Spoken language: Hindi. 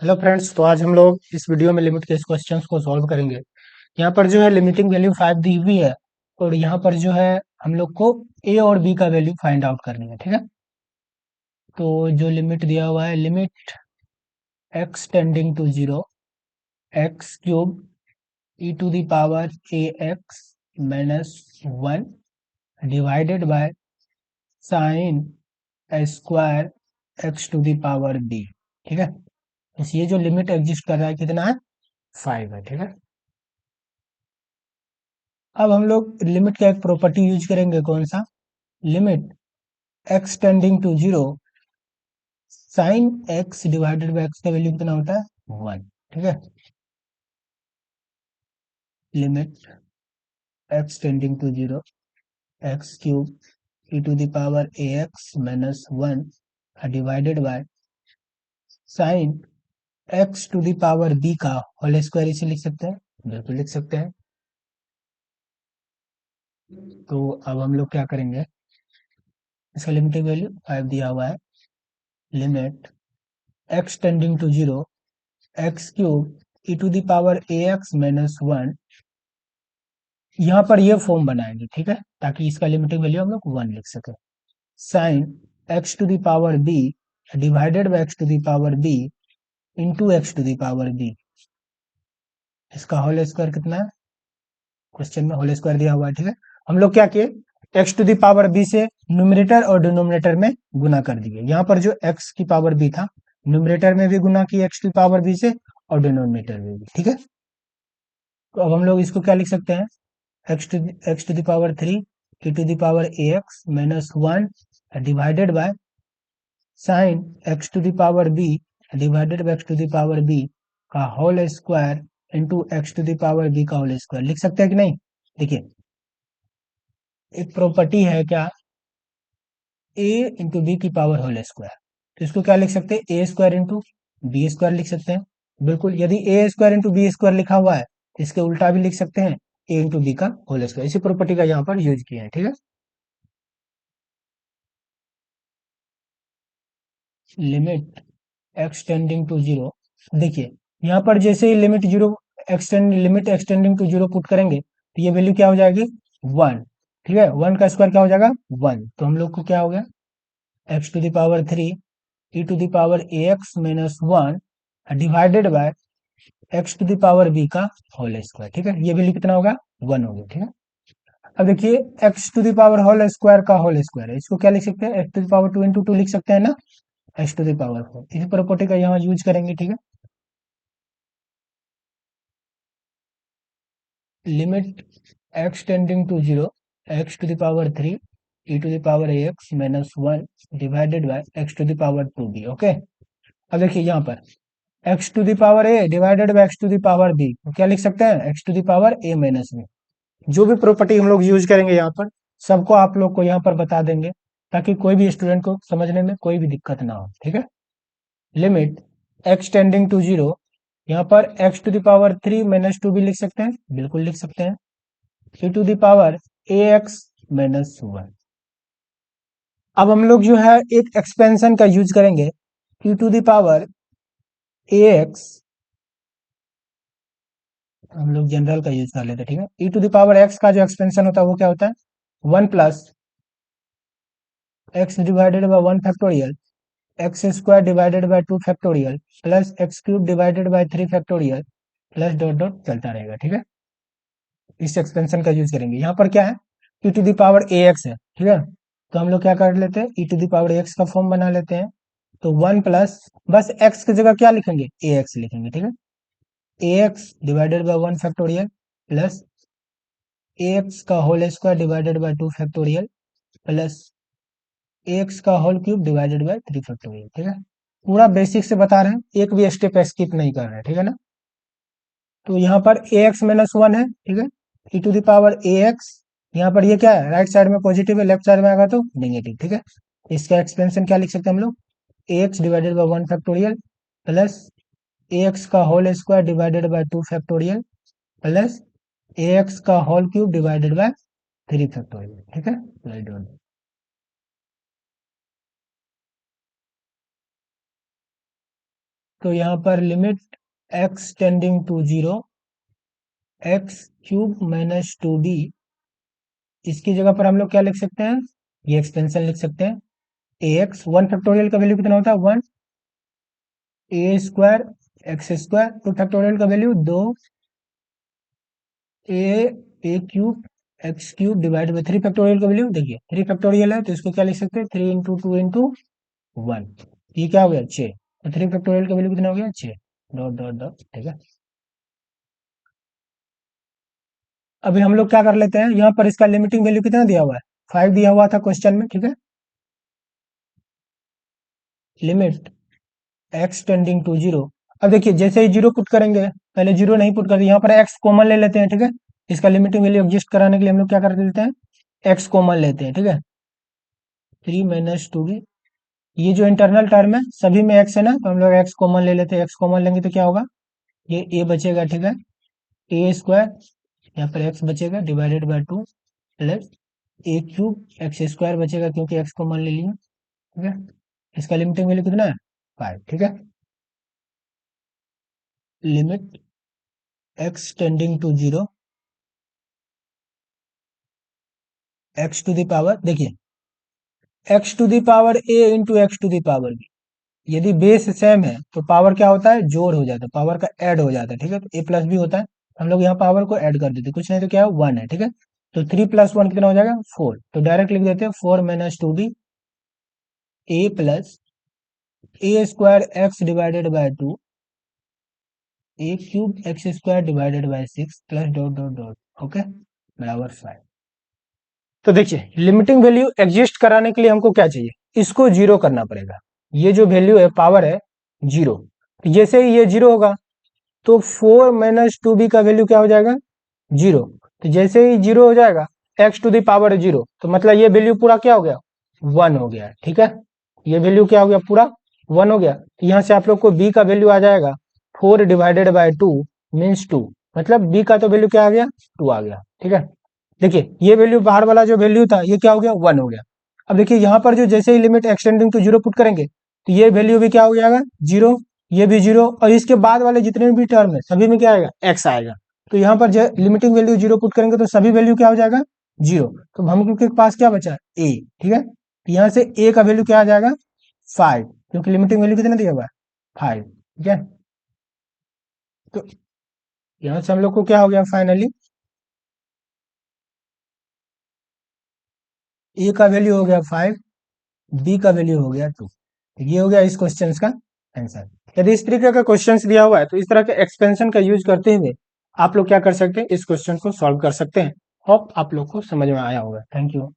हेलो फ्रेंड्स, तो आज हम लोग इस वीडियो में लिमिट के इस क्वेश्चंस को सॉल्व करेंगे। यहाँ पर जो है लिमिटिंग वैल्यू 5 दी हुई है और यहाँ पर जो है हम लोग को ए और बी का वैल्यू फाइंड आउट करनी है। ठीक है, तो जो लिमिट दिया हुआ है, limit x tending to zero, x cube e to the power a x minus 1 divided by sine square x to the power b. ठीक है, बस ये जो लिमिट एग्जिस्ट कर रहा है कितना है, 5 है। ठीक है, अब हम लोग लिमिट का एक प्रॉपर्टी यूज करेंगे, कौन सा, limit x tending to zero, sine x divided by x का वैल्यू कितना होता है, 1। ठीक है, limit x tending to zero, x cube e to the power a x minus 1 divided by sine x to the power b का होल स्क्वायर, इसे लिख सकते हैं, बिल्कुल लिख सकते हैं। तो अब हम लोग क्या करेंगे, इसका लिमिटिंग वैल्यू 5 दिया हुआ है, limit x tending to zero, x cube e to the power a x minus 1, यहाँ पर ये फॉर्म बनाएंगे। ठीक है, ताकि इसका लिमिटिंग वैल्यू हम लोग 1 लिख सके, sine x to the power b divided by x to the power b into x to the power b, इसका होल स्क्वायर कितना है, क्वेश्चन में होल स्क्वायर दिया हुआ है। ठीक है, हम लोग क्या किए, x to the power b से न्यूमरेटर और डिनोमिनेटर में गुना कर दिए। यहाँ पर जो एक्स की पावर बी था, न्यूमरेटर में भी गुना किया एक्स टू पावर बी से और डिनोमिनेटर में भी। ठीक है, तो अब हम लोग इसको क्या लिख सकते हैं, x to the power 3 e to the power a x minus 1 divided by sine x to the power b divided by x to the power b का whole square into x to the power b का होल स्क्वायर, लिख सकते हैं कि नहीं। देखिए, एक प्रॉपर्टी है क्या, ए इंटू बी की पावर होल स्क्वायर, तो इसको क्या लिख सकते हैं, ए स्क्वायर इंटू बी स्क्वायर लिख सकते हैं। बिल्कुल, यदि ए स्क्वायर इंटू बी स्क्वायर लिखा हुआ है तो इसके उल्टा भी लिख सकते हैं, ए इंटू बी का होल स्क्वायर। इसी प्रॉपर्टी का यहाँ पर यूज किया है। ठीक है, limit x tending to zero, देखिए यहाँ पर जैसे ही limit x tending to zero put करेंगे तो ये वैल्यू क्या हो जाएगी, 1। ठीक है, 1 का स्क्वायर क्या हो जाएगा, 1। तो हम लोग को क्या हो गया, x to the power 3 e to the power a x minus 1 divided by x to the power b का होल स्क्वायर। ठीक है, ये वैल्यू कितना होगा, 1 हो गया। ठीक है, अब देखिए x to the power whole square का होल स्क्वायर है, इसको क्या लिख सकते हैं, x to the power 2 into 2 लिख सकते हैं ना, एक्स टू द पावर 4। इसी प्रॉपर्टी का यहाँ यूज करेंगे। ठीक है, limit x tending to zero, x to the power 3 e to the power a x minus 1 divided by x to the power 2 b. Okay, अब देखिए यहाँ पर x to the power a divided by x to the power b, क्या लिख सकते हैं, x to the power a minus b. जो भी प्रॉपर्टी हम लोग यूज करेंगे यहाँ पर, सबको आप लोग को यहाँ पर बता देंगे, ताकि कोई भी स्टूडेंट को समझने में कोई भी दिक्कत ना हो। ठीक है, limit x tending to zero, यहाँ पर x to the power 3 minus 2 भी लिख सकते हैं, बिल्कुल लिख सकते हैं, e to the power a x minus 1। अब हम लोग जो है एक एक्सपेंशन का यूज करेंगे, e to the power a x, हम लोग जनरल का यूज कर लेते हैं। ठीक है, e to the power x का जो एक्सपेंशन होता है वो क्या होता है, 1 plus x divided by 1 factorial x square divided by 2 factorial plus x cube divided by 3 factorial plus dot dot चलता रहेगा। ठीक है, इस एक्सपेंशन का यूज करेंगे। यहाँ पर क्या है, e to the power a x है। ठीक है, तो हम लोग क्या कर लेते हैं, e to the power x का फॉर्म बना लेते हैं। तो 1 प्लस, बस x की जगह क्या लिखेंगे, ए एक्स लिखेंगे। ठीक है, a x divided by 1 factorial plus a x का whole square divided by 2 factorial plus a x का whole cube divided by 3 factorial. ठीक है, पूरा बेसिक से बता रहे हैं, एक भी स्टेप स्किप नहीं कर रहे हैं। ठीक है ना, तो यहाँ पर ए एक्स माइनस 1 है। ठीक है, e to the power a x, यहाँ पर ये क्या है, राइट साइड में पॉजिटिव है, लेफ्ट साइड में आएगा तो नेगेटिव। ठीक है, इसका एक्सपेंशन क्या लिख सकते हैं हम लोग, a x divided by 1 factorial plus a x का whole square divided by 2 factorial plus a x का whole cube divided by 3 factorial. ठीक है, तो यहाँ पर limit x tending to 0 x cube minus 2b, इसकी जगह पर हम लोग क्या लिख सकते हैं, ये एक्सपेंशन लिख सकते हैं, ax 1 फैक्टोरियल का वैल्यू कितना होता है 1, ए स्क्वायर एक्स स्क्वायर, 2 फैक्टोरियल का value 2, A cube x cube divide by 3 factorial का वैल्यू, देखिए 3 फैक्टोरियल है तो इसको क्या लिख सकते हैं 3 इंटू 2 इंटू 1, ये क्या हो गया 6, तो 3 फैक्टोरियल का वैल्यू कितना हो गया 6, डॉट डॉट डॉट, ठीक है। अभी हम लोग क्या कर लेते हैं, यहाँ पर इसका लिमिटिंग वैल्यू कितना दिया हुआ है 5 दिया हुआ था क्वेश्चन में, ठीक है। लिमिट एक्स टेंडिंग टू 0, अब देखिए जैसे ही 0 पुट करेंगे, पहले 0 नहीं पुट करते, यहाँ पर एक्स कॉमन ले लेते हैं, ठीक है। इसका लिमिटिंग वैल्यू एडजस्ट कराने के लिए हम लोग क्या कर देते हैं, एक्स कॉमन लेते हैं, ठीक है। 3 माइनस 2b, ये जो इंटरनल टर्म है सभी में एक्स है ना, तो हम लोग एक्स कॉमन ले लेते हैं, एक्स कॉमन लेंगे तो क्या होगा, ये ए बचेगा, ठीक है, ए स्क्वायर, यहाँ पर एक्स बचेगा divided by 2 plus A cube x square बचेगा क्योंकि एक्स कॉमन ले लिया, ठीक है। इसका लिमिटिंग वैल्यू कितना है 5, ठीक है। Limit x tending to 0 x to the power, देखिए x to the power a into x to the power b, यदि बेस सेम है तो पावर क्या होता है जोड़ हो जाता है, पावर का ऐड हो जाता है, ठीक है। तो ए प्लस बी होता है, हम लोग यहाँ पावर को ऐड कर देते, कुछ नहीं तो क्या है 1 है, ठीक है। तो 3 प्लस 1 कितना हो जाएगा 4, तो डायरेक्ट लिख देते हैं 4 minus 2b, A plus A square x divided by 2, A cube x square divided bye 6 plus dot dot dot, okay, बराबर 5। तो देखिए लिमिटिंग वैल्यू एग्जिस्ट कराने के लिए हमको क्या चाहिए, इसको जीरो करना पड़ेगा, ये जो वैल्यू है पावर है जीरो, जैसे ही ये जीरो होगा तो 4 माइनस 2b का वैल्यू क्या हो जाएगा जीरो, तो जैसे ही जीरो हो जाएगा x to the power zero, तो मतलब ये वैल्यू पूरा क्या हो गया 1 हो गया, ठीक है। ये वैल्यू क्या हो गया पूरा 1 हो गया, तो यहाँ से आप लोग को b का वैल्यू आ जाएगा 4 डिवाइडेड बाय 2 मीन्स 2, मतलब b का तो वैल्यू क्या आ गया 2 आ गया, ठीक है। देखिए ये वैल्यू बाहर वाला जो वैल्यू था ये क्या हो गया 1 हो गया। अब देखिए यहाँ पर जो जैसे ही लिमिट एक्सटेंडिंग टू 0 पुट करेंगे तो ये वैल्यू भी क्या हो जाएगा 0, ये भी 0, और इसके बाद वाले जितने भी टर्म है सभी में क्या आएगा x आएगा, तो यहाँ पर जो लिमिटिंग वैल्यू 0 पुट करेंगे तो सभी वैल्यू क्या हो जाएगा 0, तो हम लोग के पास क्या बचा a, ठीक है। तो यहाँ से a का वैल्यू क्या आ जाएगा 5, क्योंकि लिमिटिंग वैल्यू कितना दिया हुआ है 5, ठीक है। तो यहाँ से हम लोग को क्या हो गया फाइनली, a का वैल्यू हो गया 5, b का वैल्यू हो गया 2, ये हो गया इस क्वेश्चन का आंसर। यदि इस तरीके का क्वेश्चन दिया हुआ है तो इस तरह के एक्सपेंशन का यूज करते हुए आप लोग क्या कर सकते हैं, इस क्वेश्चन को सॉल्व कर सकते हैं। होप आप लोग को समझ में आया होगा। Thank you.